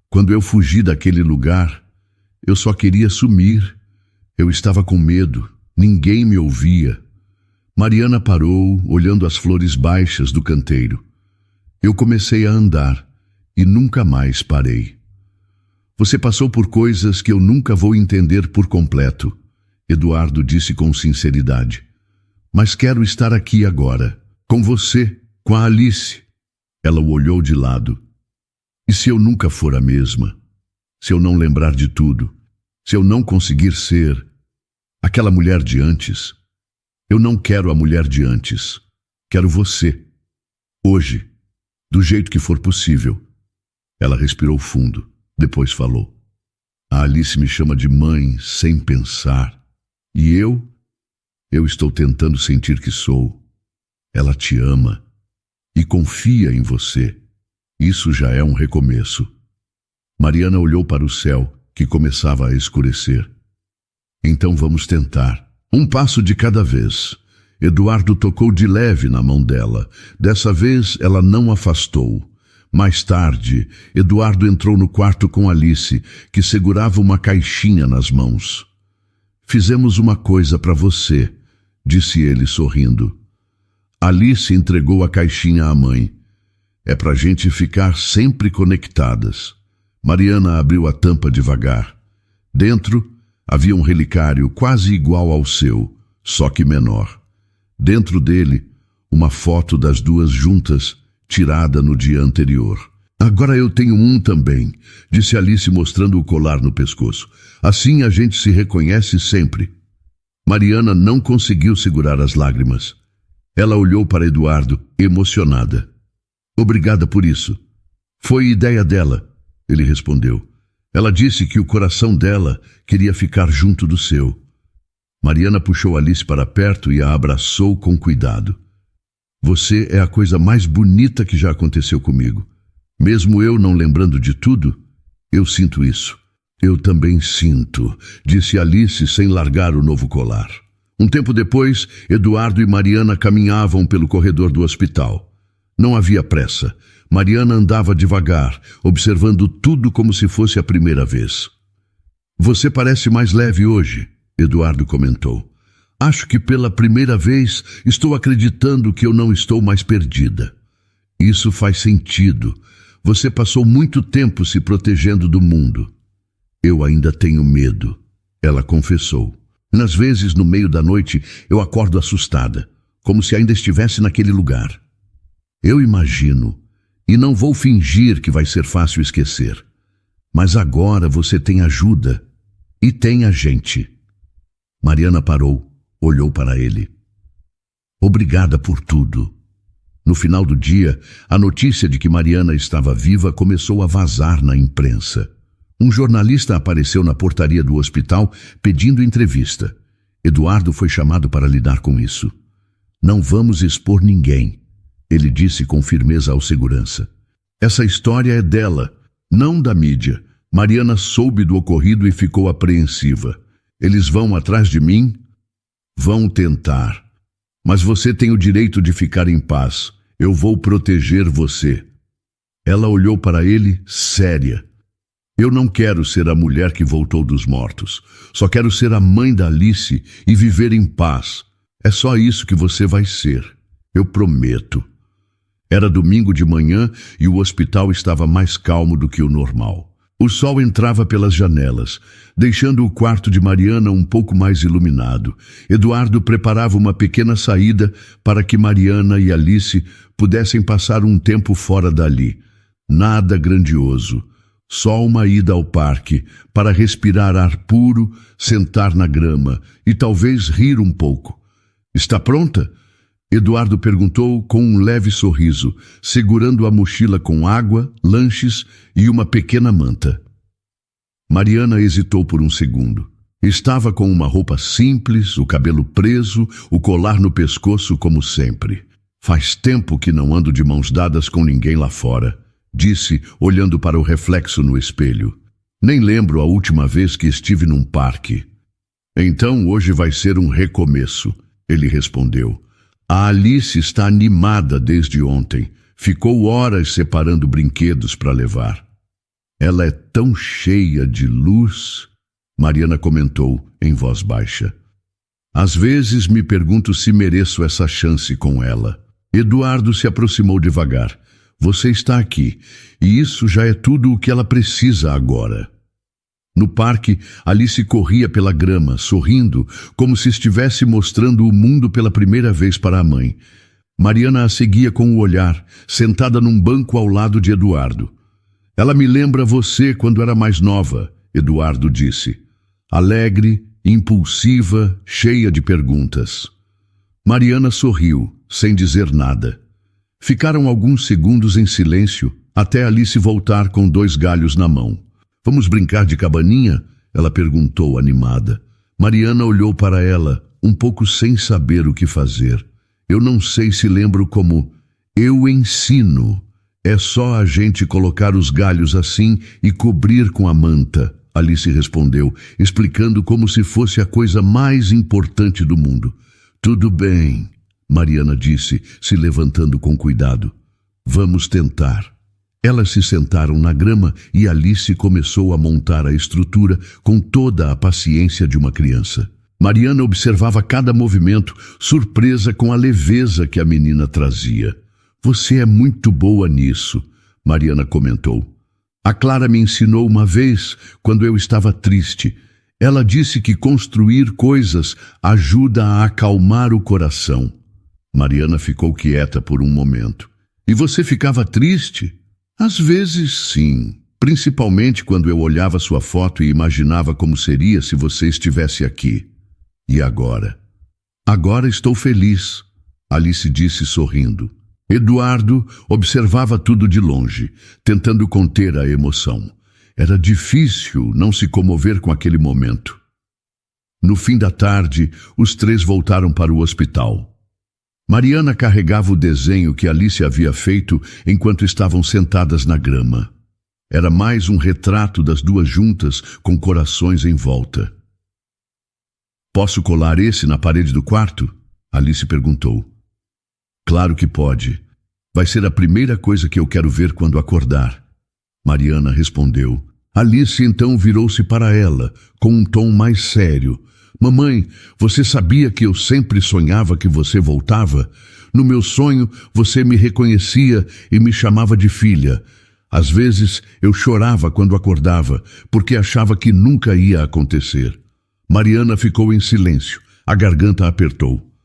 Quando eu fugi daquele lugar, eu só queria sumir. Eu estava com medo, ninguém me ouvia. Mariana parou, olhando as flores baixas do canteiro. Eu comecei a andar e nunca mais parei. Você passou por coisas que eu nunca vou entender por completo, Eduardo disse com sinceridade. Mas quero estar aqui agora, com você, com a Alice. Ela o olhou de lado. E se eu nunca for a mesma? Se eu não lembrar de tudo? Se eu não conseguir ser aquela mulher de antes? Eu não quero a mulher de antes. Quero você. Hoje. Do jeito que for possível. Ela respirou fundo. Depois falou. A Alice me chama de mãe sem pensar. E eu estou tentando sentir que sou. Ela te ama. e confia em você. Isso já é um recomeço. Mariana olhou para o céu, que começava a escurecer. Então vamos tentar. Um passo de cada vez. Eduardo tocou de leve na mão dela. Dessa vez ela não afastou. Mais tarde, Eduardo entrou no quarto com Alice, que segurava uma caixinha nas mãos. Fizemos uma coisa para você, disse ele sorrindo. Alice entregou a caixinha à mãe. É pra gente ficar sempre conectadas. Mariana abriu a tampa devagar. Dentro havia um relicário quase igual ao seu, só que menor. Dentro dele, uma foto das duas juntas, tirada no dia anterior. Agora eu tenho um também, disse Alice mostrando o colar no pescoço. Assim a gente se reconhece sempre. Mariana não conseguiu segurar as lágrimas. Ela olhou para Eduardo, emocionada. Obrigada por isso. Foi ideia dela, ele respondeu. Ela disse que o coração dela queria ficar junto do seu. Mariana puxou Alice para perto e a abraçou com cuidado. Você é a coisa mais bonita que já aconteceu comigo. Mesmo eu não lembrando de tudo, eu sinto isso. Eu também sinto, disse Alice sem largar o novo colar. Um tempo depois, Eduardo e Mariana caminhavam pelo corredor do hospital. Não havia pressa. Mariana andava devagar, observando tudo como se fosse a primeira vez. Você parece mais leve hoje, Eduardo comentou. Acho que pela primeira vez estou acreditando que eu não estou mais perdida. Isso faz sentido. Você passou muito tempo se protegendo do mundo. Eu ainda tenho medo, ela confessou. Nas vezes, no meio da noite, eu acordo assustada, como se ainda estivesse naquele lugar. Eu imagino, e não vou fingir que vai ser fácil esquecer. Mas agora você tem ajuda, e tem a gente. Mariana parou, olhou para ele. Obrigada por tudo. No final do dia, a notícia de que Mariana estava viva começou a vazar na imprensa. Um jornalista apareceu na portaria do hospital pedindo entrevista. Eduardo foi chamado para lidar com isso. Não vamos expor ninguém, ele disse com firmeza ao segurança. Essa história é dela, não da mídia. Mariana soube do ocorrido e ficou apreensiva. Eles vão atrás de mim? Vão tentar. Mas você tem o direito de ficar em paz. Eu vou proteger você. Ela olhou para ele, séria. Eu não quero ser a mulher que voltou dos mortos. Só quero ser a mãe da Alice e viver em paz. É só isso que você vai ser. Eu prometo. Era domingo de manhã e o hospital estava mais calmo do que o normal. O sol entrava pelas janelas, deixando o quarto de Mariana um pouco mais iluminado. Eduardo preparava uma pequena saída para que Mariana e Alice pudessem passar um tempo fora dali. Nada grandioso. Só uma ida ao parque para respirar ar puro, sentar na grama e talvez rir um pouco. Está pronta? Eduardo perguntou com um leve sorriso, segurando a mochila com água, lanches e uma pequena manta. Mariana hesitou por um segundo. Estava com uma roupa simples, o cabelo preso, o colar no pescoço como sempre. Faz tempo que não ando de mãos dadas com ninguém lá fora, disse, olhando para o reflexo no espelho. Nem lembro a última vez que estive num parque. Então hoje vai ser um recomeço, ele respondeu. A Alice está animada desde ontem. Ficou horas separando brinquedos para levar. Ela é tão cheia de luz, Mariana comentou em voz baixa. Às vezes me pergunto se mereço essa chance com ela. Eduardo se aproximou devagar. Você está aqui, e isso já é tudo o que ela precisa agora. No parque, Alice corria pela grama, sorrindo, como se estivesse mostrando o mundo pela primeira vez para a mãe. Mariana a seguia com o olhar, sentada num banco ao lado de Eduardo. Ela me lembra você quando era mais nova, Eduardo disse. Alegre, impulsiva, cheia de perguntas. Mariana sorriu, sem dizer nada. Ficaram alguns segundos em silêncio, até Alice voltar com 2 galhos na mão. Vamos brincar de cabaninha? Ela perguntou, animada. Mariana olhou para ela, um pouco sem saber o que fazer. Eu não sei se lembro como... Eu ensino. É só a gente colocar os galhos assim e cobrir com a manta, Alice respondeu, explicando como se fosse a coisa mais importante do mundo. Tudo bem, Mariana disse, se levantando com cuidado. Vamos tentar. Elas se sentaram na grama e Alice começou a montar a estrutura com toda a paciência de uma criança. Mariana observava cada movimento, surpresa com a leveza que a menina trazia. Você é muito boa nisso, Mariana comentou. A Clara me ensinou uma vez, quando eu estava triste. Ela disse que construir coisas ajuda a acalmar o coração. Mariana ficou quieta por um momento. E você ficava triste? Às vezes, sim. Principalmente quando eu olhava sua foto e imaginava como seria se você estivesse aqui. E agora? Agora estou feliz, Alice disse sorrindo. Eduardo observava tudo de longe, tentando conter a emoção. Era difícil não se comover com aquele momento. No fim da tarde, os três voltaram para o hospital. Mariana carregava o desenho que Alice havia feito enquanto estavam sentadas na grama. Era mais um retrato das duas juntas com corações em volta. Posso colar esse na parede do quarto? Alice perguntou. Claro que pode. Vai ser a primeira coisa que eu quero ver quando acordar. Mariana respondeu. Alice então virou-se para ela, com um tom mais sério. Mamãe, você sabia que eu sempre sonhava que você voltava? No meu sonho, você me reconhecia e me chamava de filha. Às vezes, eu chorava quando acordava, porque achava que nunca ia acontecer. Mariana ficou em silêncio. A garganta apertou.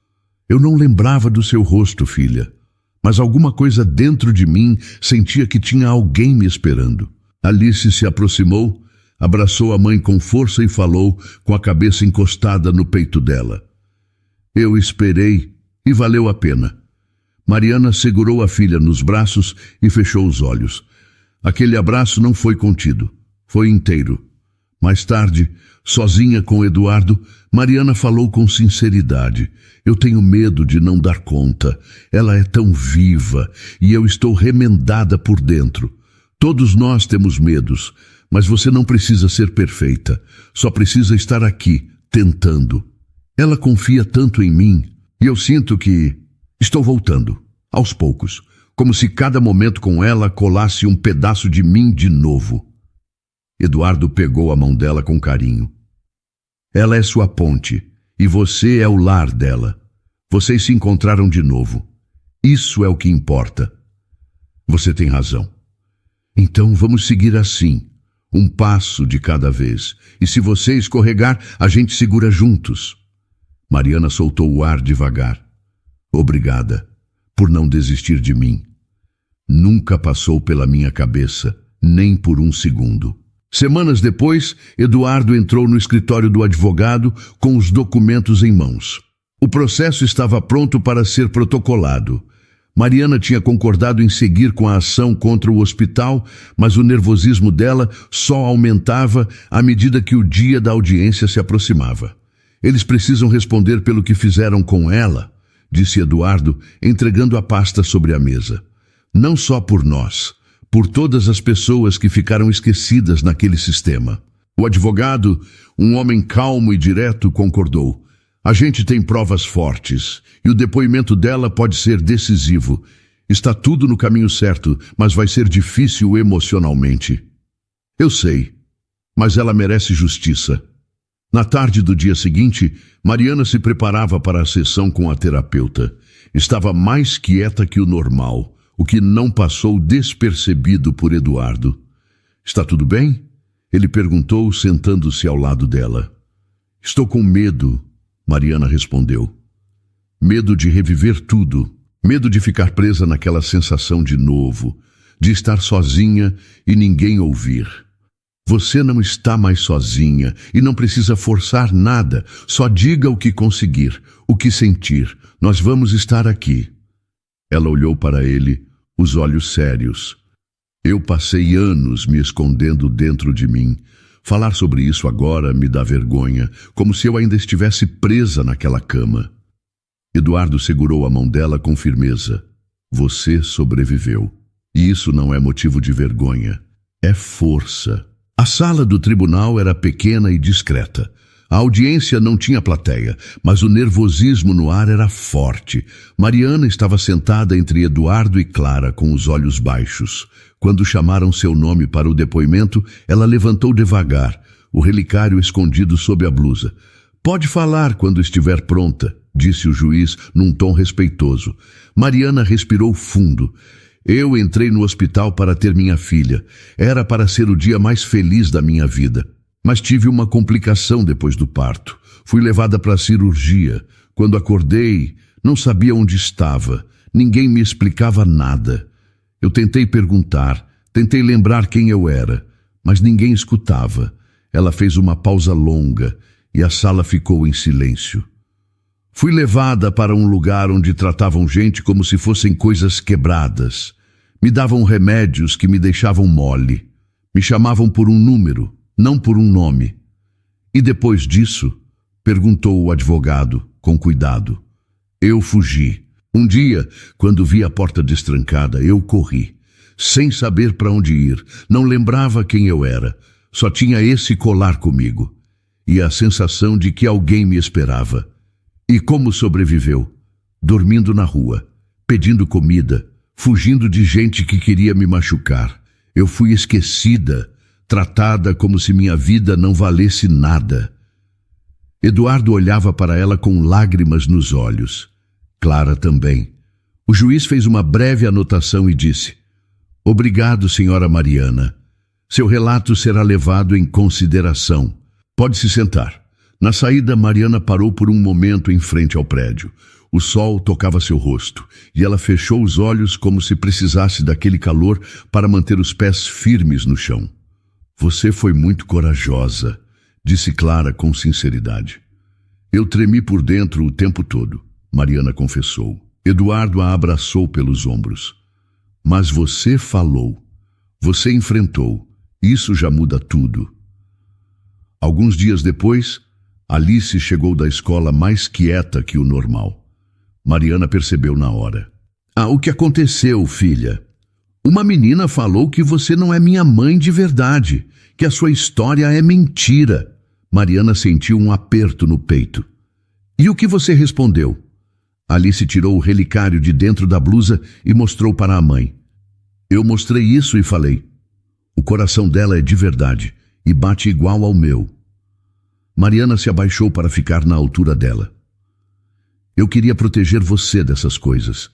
Eu não lembrava do seu rosto, filha, mas alguma coisa dentro de mim sentia que tinha alguém me esperando. Alice se aproximou, abraçou a mãe com força e falou com a cabeça encostada no peito dela. Eu esperei e valeu a pena. Mariana segurou a filha nos braços e fechou os olhos. Aquele abraço não foi contido, foi inteiro. Mais tarde, sozinha com Eduardo, Mariana falou com sinceridade. Eu tenho medo de não dar conta. Ela é tão viva e eu estou remendada por dentro. Todos nós temos medos, mas você não precisa ser perfeita. Só precisa estar aqui, tentando. Ela confia tanto em mim e eu sinto que estou voltando, aos poucos, como se cada momento com ela colasse um pedaço de mim de novo. Eduardo pegou a mão dela com carinho. Ela é sua ponte, e você é o lar dela. Vocês se encontraram de novo. Isso é o que importa. Você tem razão. Então vamos seguir assim, um passo de cada vez. E se você escorregar, a gente segura juntos. Mariana soltou o ar devagar. Obrigada por não desistir de mim. Nunca passou pela minha cabeça, nem por um segundo. Semanas depois, Eduardo entrou no escritório do advogado com os documentos em mãos. O processo estava pronto para ser protocolado. Mariana tinha concordado em seguir com a ação contra o hospital, mas o nervosismo dela só aumentava à medida que o dia da audiência se aproximava. Eles precisam responder pelo que fizeram com ela, disse Eduardo, entregando a pasta sobre a mesa. Não só por nós, por todas as pessoas que ficaram esquecidas naquele sistema. O advogado, um homem calmo e direto, concordou. A gente tem provas fortes, e o depoimento dela pode ser decisivo. Está tudo no caminho certo, mas vai ser difícil emocionalmente. Eu sei, mas ela merece justiça. Na tarde do dia seguinte, Mariana se preparava para a sessão com a terapeuta. Estava mais quieta que o normal, o que não passou despercebido por Eduardo. Está tudo bem? Ele perguntou, sentando-se ao lado dela. Estou com medo, Mariana respondeu. Medo de reviver tudo. Medo de ficar presa naquela sensação de novo, de estar sozinha e ninguém ouvir. Você não está mais sozinha e não precisa forçar nada. Só diga o que conseguir, o que sentir. Nós vamos estar aqui. Ela olhou para ele, os olhos sérios. Eu passei anos me escondendo dentro de mim. Falar sobre isso agora me dá vergonha, como se eu ainda estivesse presa naquela cama. Eduardo segurou a mão dela com firmeza. Você sobreviveu. E isso não é motivo de vergonha. É força. A sala do tribunal era pequena e discreta. A audiência não tinha plateia, mas o nervosismo no ar era forte. Mariana estava sentada entre Eduardo e Clara, com os olhos baixos. Quando chamaram seu nome para o depoimento, ela levantou devagar, o relicário escondido sob a blusa. Pode falar quando estiver pronta, disse o juiz num tom respeitoso. Mariana respirou fundo. Eu entrei no hospital para ter minha filha. Era para ser o dia mais feliz da minha vida. Mas tive uma complicação depois do parto. Fui levada para a cirurgia. Quando acordei, não sabia onde estava. Ninguém me explicava nada. Eu tentei perguntar, tentei lembrar quem eu era, mas ninguém escutava. Ela fez uma pausa longa e a sala ficou em silêncio. Fui levada para um lugar onde tratavam gente como se fossem coisas quebradas. Me davam remédios que me deixavam mole. Me chamavam por um número, não por um nome. E depois disso, perguntou o advogado, com cuidado. Eu fugi. Um dia, quando vi a porta destrancada, eu corri. Sem saber para onde ir, não lembrava quem eu era. Só tinha esse colar comigo. E a sensação de que alguém me esperava. E como sobreviveu? Dormindo na rua, pedindo comida, fugindo de gente que queria me machucar. Eu fui esquecida, tratada como se minha vida não valesse nada. Eduardo olhava para ela com lágrimas nos olhos. Clara também. O juiz fez uma breve anotação e disse: Obrigado, senhora Mariana. Seu relato será levado em consideração. Pode se sentar. Na saída, Mariana parou por um momento em frente ao prédio. O sol tocava seu rosto e ela fechou os olhos como se precisasse daquele calor para manter os pés firmes no chão. Você foi muito corajosa, disse Clara com sinceridade. Eu tremi por dentro o tempo todo, Mariana confessou. Eduardo a abraçou pelos ombros. Mas você falou, você enfrentou, isso já muda tudo. Alguns dias depois, Alice chegou da escola mais quieta que o normal. Mariana percebeu na hora. O que aconteceu, filha? Uma menina falou que você não é minha mãe de verdade, que a sua história é mentira. Mariana sentiu um aperto no peito. E o que você respondeu? Alice tirou o relicário de dentro da blusa e mostrou para a mãe. Eu mostrei isso e falei. O coração dela é de verdade e bate igual ao meu. Mariana se abaixou para ficar na altura dela. Eu queria proteger você dessas coisas,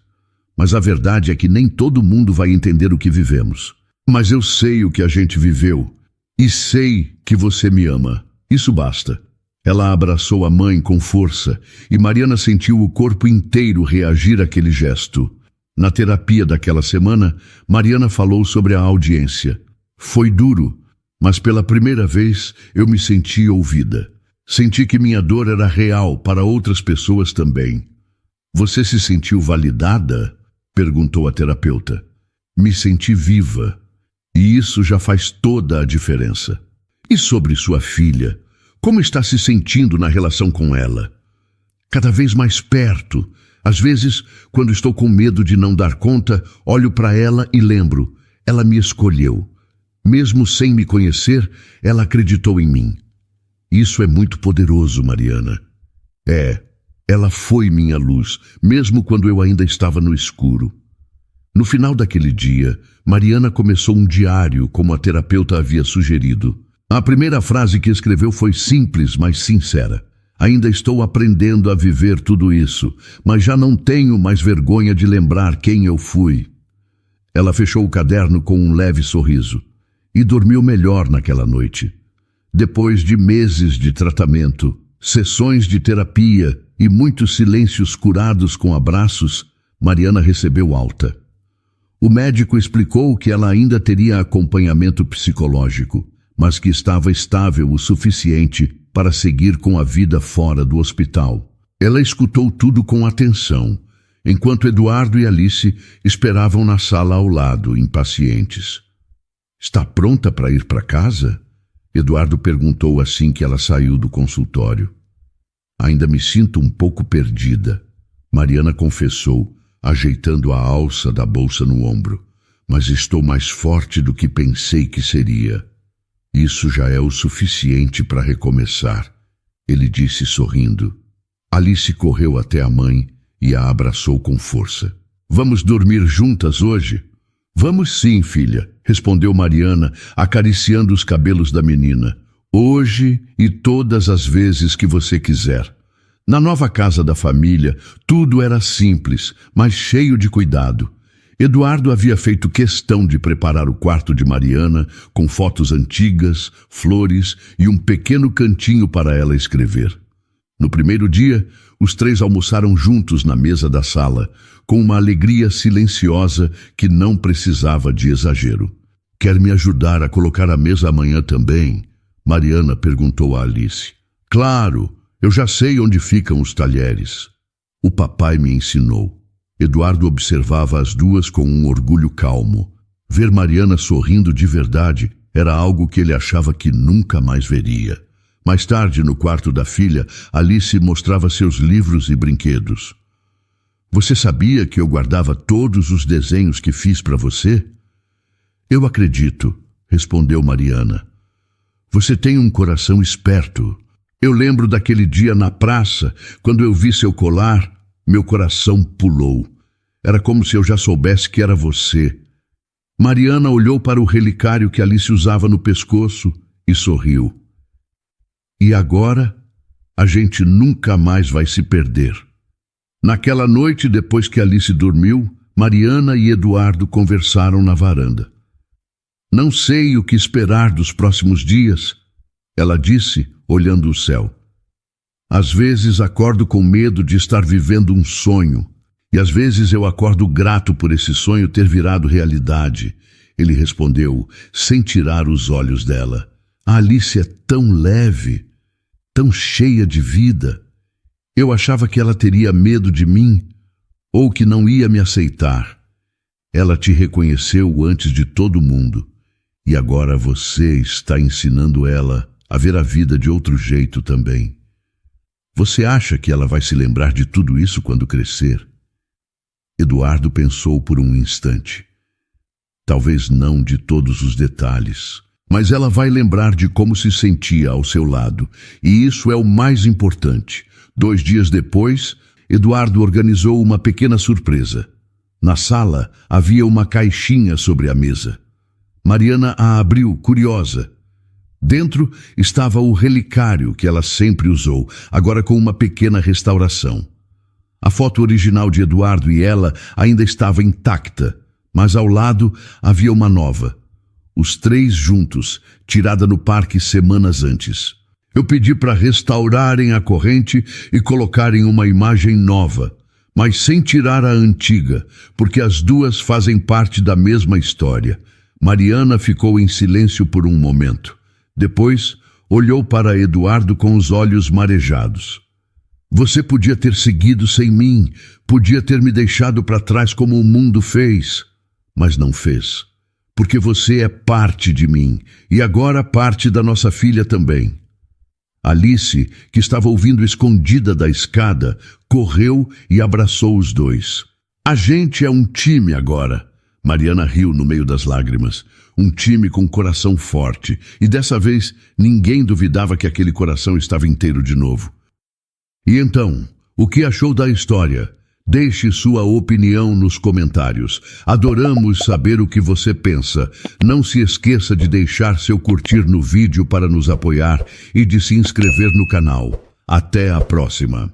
mas a verdade é que nem todo mundo vai entender o que vivemos. Mas eu sei o que a gente viveu e sei que você me ama. Isso basta. Ela abraçou a mãe com força e Mariana sentiu o corpo inteiro reagir àquele gesto. Na terapia daquela semana, Mariana falou sobre a audiência. Foi duro, mas pela primeira vez eu me senti ouvida. Senti que minha dor era real para outras pessoas também. Você se sentiu validada? Perguntou a terapeuta. Me senti viva. E isso já faz toda a diferença. E sobre sua filha? Como está se sentindo na relação com ela? Cada vez mais perto. Às vezes, quando estou com medo de não dar conta, olho para ela e lembro. Ela me escolheu. Mesmo sem me conhecer, ela acreditou em mim. Isso é muito poderoso, Mariana. Ela foi minha luz, mesmo quando eu ainda estava no escuro. No final daquele dia, Mariana começou um diário, como a terapeuta havia sugerido. A primeira frase que escreveu foi simples, mas sincera. Ainda estou aprendendo a viver tudo isso, mas já não tenho mais vergonha de lembrar quem eu fui. Ela fechou o caderno com um leve sorriso e dormiu melhor naquela noite. Depois de meses de tratamento, sessões de terapia e muitos silêncios curados com abraços, Mariana recebeu alta. O médico explicou que ela ainda teria acompanhamento psicológico, mas que estava estável o suficiente para seguir com a vida fora do hospital. Ela escutou tudo com atenção, enquanto Eduardo e Alice esperavam na sala ao lado, impacientes. Está pronta para ir para casa? Eduardo perguntou assim que ela saiu do consultório. Ainda me sinto um pouco perdida, Mariana confessou, ajeitando a alça da bolsa no ombro. Mas estou mais forte do que pensei que seria. Isso já é o suficiente para recomeçar, ele disse sorrindo. Alice correu até a mãe e a abraçou com força. Vamos dormir juntas hoje? Vamos sim, filha, respondeu Mariana, acariciando os cabelos da menina. Hoje e todas as vezes que você quiser. Na nova casa da família, tudo era simples, mas cheio de cuidado. Eduardo havia feito questão de preparar o quarto de Mariana com fotos antigas, flores e um pequeno cantinho para ela escrever. No primeiro dia, os três almoçaram juntos na mesa da sala, com uma alegria silenciosa que não precisava de exagero. Quer me ajudar a colocar a mesa amanhã também? Mariana perguntou a Alice. Claro, eu já sei onde ficam os talheres. O papai me ensinou. Eduardo observava as duas com um orgulho calmo. Ver Mariana sorrindo de verdade era algo que ele achava que nunca mais veria. Mais tarde, no quarto da filha, Alice mostrava seus livros e brinquedos. Você sabia que eu guardava todos os desenhos que fiz para você? Eu acredito, respondeu Mariana. Você tem um coração esperto. Eu lembro daquele dia na praça, quando eu vi seu colar. Meu coração pulou. Era como se eu já soubesse que era você. Mariana olhou para o relicário que Alice usava no pescoço e sorriu. E agora, a gente nunca mais vai se perder. Naquela noite, depois que Alice dormiu, Mariana e Eduardo conversaram na varanda. Não sei o que esperar dos próximos dias, ela disse, olhando o céu. Às vezes acordo com medo de estar vivendo um sonho, e às vezes eu acordo grato por esse sonho ter virado realidade. Ele respondeu, sem tirar os olhos dela. A Alice é tão leve, tão cheia de vida. Eu achava que ela teria medo de mim, ou que não ia me aceitar. Ela te reconheceu antes de todo mundo, e agora você está ensinando ela a ver a vida de outro jeito também. Você acha que ela vai se lembrar de tudo isso quando crescer? Eduardo pensou por um instante. Talvez não de todos os detalhes, mas ela vai lembrar de como se sentia ao seu lado, e isso é o mais importante. 2 dias depois, Eduardo organizou uma pequena surpresa. Na sala havia uma caixinha sobre a mesa. Mariana a abriu, curiosa. Dentro estava o relicário que ela sempre usou, agora com uma pequena restauração. A foto original de Eduardo e ela ainda estava intacta, mas ao lado havia uma nova. Os 3 juntos, tirada no parque semanas antes. Eu pedi para restaurarem a corrente e colocarem uma imagem nova, mas sem tirar a antiga, porque as duas fazem parte da mesma história. Mariana ficou em silêncio por um momento. Depois, olhou para Eduardo com os olhos marejados. Você podia ter seguido sem mim, podia ter me deixado para trás como o mundo fez, mas não fez, porque você é parte de mim e agora parte da nossa filha também. Alice, que estava ouvindo escondida da escada, correu e abraçou os dois. A gente é um time agora. Mariana riu no meio das lágrimas. Um time com coração forte. E dessa vez, ninguém duvidava que aquele coração estava inteiro de novo. E então, o que achou da história? Deixe sua opinião nos comentários. Adoramos saber o que você pensa. Não se esqueça de deixar seu curtir no vídeo para nos apoiar e de se inscrever no canal. Até a próxima!